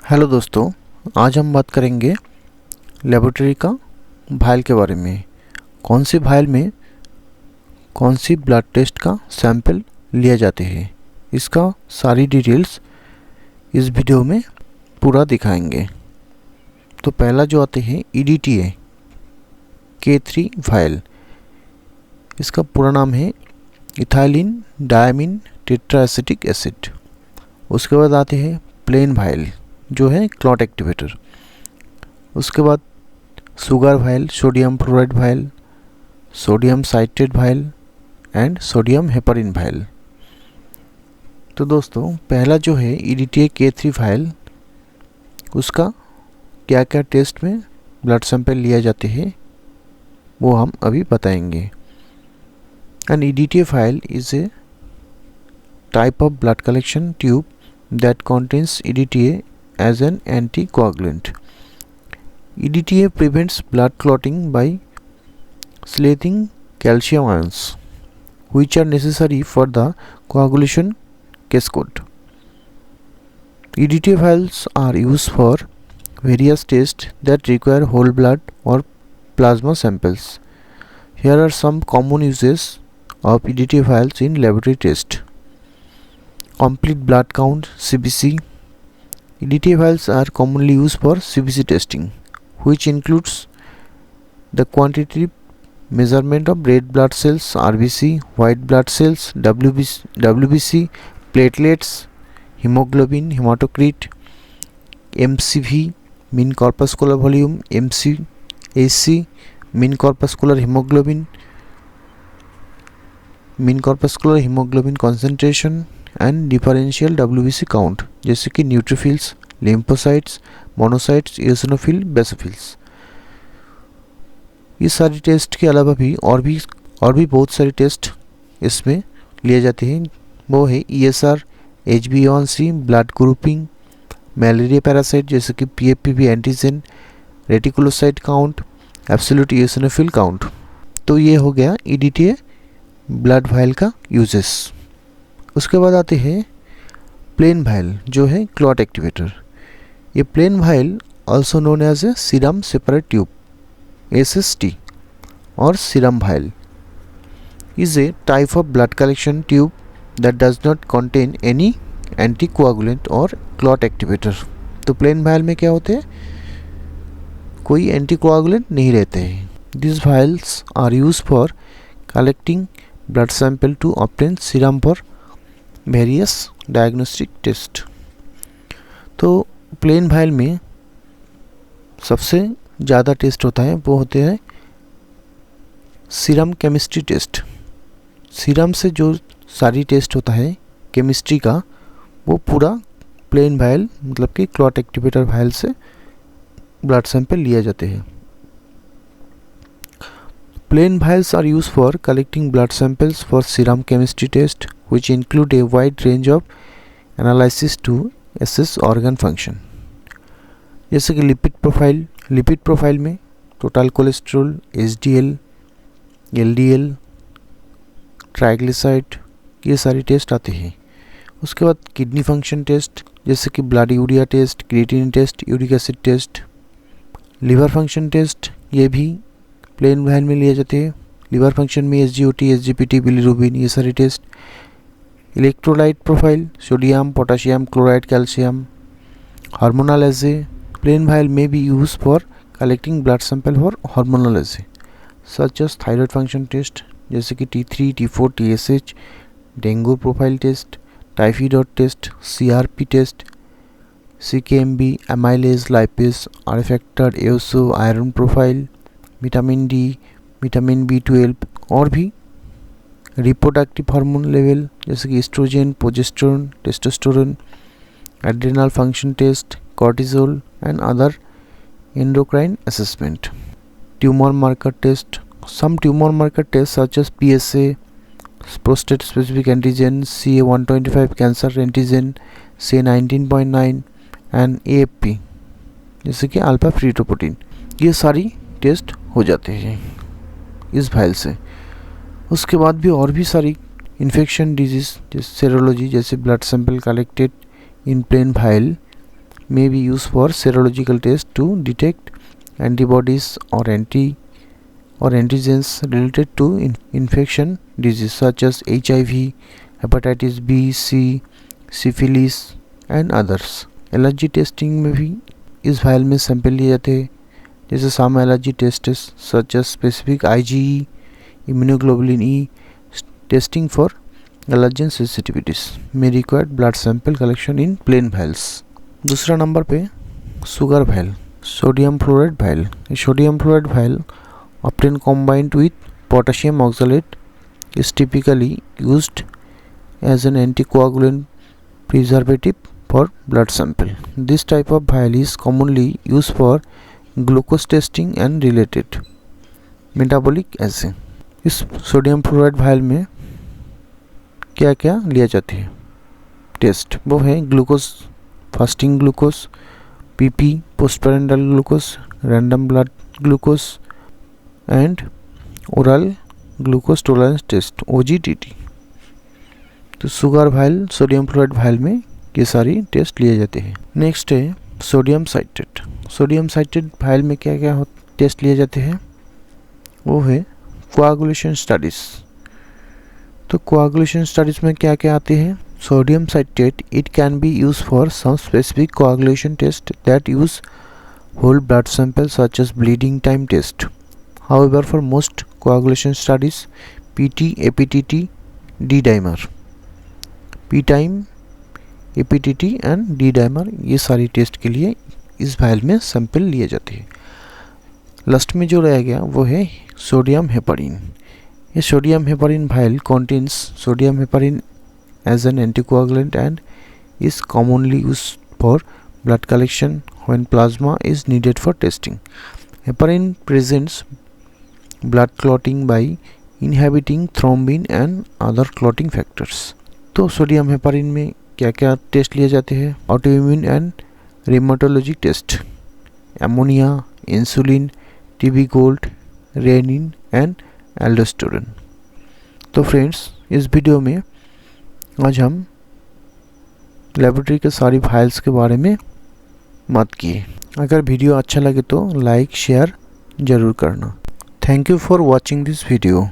Hello दोस्तों, आज हम बात करेंगे लेबोरेटरी का वायल के बारे में। कौन सी वायल में कौन सी ब्लड टेस्ट का सैंपल लिया जाते हैं, इसका सारी डिटेल्स इस वीडियो में पूरा दिखाएंगे। तो पहला जो आते हैं EDTA K3 वायल। इसका पूरा नाम है इथाइलिन डायमीन टेट्राएसिटिक एसिड। उसके बाद आते हैं प्लेन वायल जो है क्लॉट एक्टिवेटर। उसके बाद sugar vial, sodium fluoride vial, sodium citrate vial and sodium heparin vial. तो दोस्तों पहला जो है EDTA K3 वायल, उसका क्या क्या टेस्ट में ब्लड सैंपल लिया जाते हैं वो हम अभी बताएंगे। An EDTA vial is a type of blood collection tube that contains EDTA as an anticoagulant. EDTA prevents blood clotting by slashing calcium ions, which are necessary for the coagulation cascade. EDTA vials are used for various tests that require whole blood or plasma samples. Here are some common uses of EDTA vials in laboratory tests. Complete blood count CBC. EDTA vials are commonly used for CBC testing, which includes the quantitative measurement of red blood cells RBC, white blood cells WBC, platelets, hemoglobin, hematocrit, MCV mean corpuscular volume, MCAC mean corpuscular hemoglobin, mean corpuscular hemoglobin concentration and differential WBC count, जैसे कि neutrophils, lymphocytes, monocytes, eosinophil, basophils. ये सारी test के अलावा भी और भी बहुत सारे टेस्ट इसमें लिए जाते हैं। वो है ESR, HbA1c, blood grouping, malaria parasite जैसे कि PFPV antigen, reticulocyte count, absolute eosinophil count. तो ये हो गया EDTA ब्लड वायल का यूजेस। उसके बाद आते हैं प्लेन वायल जो है क्लॉट एक्टिवेटर। ये plain vial also known as a serum separate tube SST और serum vial is a type of blood collection tube that does not contain any anticoagulant और क्लॉट एक्टिवेटर। तो plain vial में क्या होते हैं, कोई anticoagulant नहीं रहते हैं। This vials are use for collecting blood sample to obtain serum for various diagnostic test. तो प्लेन वायल में सबसे ज़्यादा टेस्ट होता है वो होते हैं सीरम केमिस्ट्री टेस्ट। सीरम से जो सारी टेस्ट होता है केमिस्ट्री का, वो पूरा प्लेन वायल मतलब कि क्लॉट एक्टिवेटर वायल से ब्लड सैंपल लिया जाते हैं। Plain vials are used for collecting blood samples for serum chemistry test, which include a wide range of analysis to assess organ function. जैसे कि लिपिड प्रोफाइल में total cholesterol, HDL, LDL, triglyceride, ये सारी test आते हैं। उसके बाद kidney function test जैसे कि blood urea test, creatinine test, uric acid test, liver function test, ये भी प्लेन वायल में लिए जाते हैं। लिवर फंक्शन में SGOT, SGPT, बिलिरुबिन, ये सारे test. Electrolyte profile sodium, potassium, chloride, calcium. Hormonal assay plain vial में भी use for collecting blood sample for hormonal assay such as thyroid function test जैसे कि T3, T4, TSH, dengue profile test, typhoid test, CRP test, CKMB, amylase, lipase, R factor, ASO, iron profile, vitamin D, vitamin B12 और भी reproductive hormone level जैसे कि estrogen, progesterone, testosterone, adrenal function test, cortisol and other endocrine assessment. Tumour marker test, some tumour marker test such as PSA, prostate specific antigen, CA-125 cancer antigen, CA-19.9 and AFP जैसे कि alpha फ्रीटोप्रोटीन, ये सारी test हो जाते हैं इस vial से। उसके बाद भी और भी सारी इन्फेक्शन डिजीज़ जैसे सेरोलॉजी, जैसे blood sample collected in plain vial may be used for serological test to detect antibodies or antigens related to infection disease such as HIV, hepatitis B, C, syphilis and others. Allergy testing में भी इस vial में sample लिए जाते हैं, जैसे some allergy test such as specific IgE, immunoglobulin E testing for allergen sensitivities में required blood sample collection in plain vials. दूसरा नंबर पे sugar vial, sodium fluoride vial. Sodium fluoride vial obtain combined with potassium oxalate is typically used as an anticoagulant preservative for blood sample. This type of vial is commonly used for glucose testing and related metabolic assay. इस सोडियम fluoride vial में क्या क्या लिया जाते हैं टेस्ट, वो है glucose, fasting glucose, PP postprandial glucose, random blood glucose and oral glucose tolerance test OGTT। तो sugar vial, sodium fluoride vial में ये सारी टेस्ट लिए जाते हैं। नेक्स्ट है sodium citrate. Sodium citrate vial में क्या क्या टेस्ट लिए जाते हैं, वो है कोआगुलेशन स्टडीज। तो कोआगुलेशन स्टडीज में क्या क्या आते हैं, sodium citrate it can be use for some specific coagulation test that use whole blood sample such as bleeding time test. However, for most coagulation studies, PT, APTT, D-dimer, P-time, APTT and D-dimer ये सारी test के लिए इस vial में sample लिए जाते हैं। Last में जो रह गया वो है सोडियम हेपारिन। ये sodium heparin vial contains sodium heparin as an anticoagulant and is commonly used for blood collection when plasma is needed for testing. Heparin prevents blood clotting by inhibiting thrombin and other clotting factors. तो sodium heparin में क्या क्या test लिए जाते हैं, autoimmune and rheumatology test, ammonia, insulin, TB gold, renin and aldosterone. तो friends, इस video में आज हम लेबोरेटरी के सारी फाइल्स के बारे में बात किए। अगर वीडियो अच्छा लगे तो लाइक शेयर ज़रूर करना। Thank you for watching this video.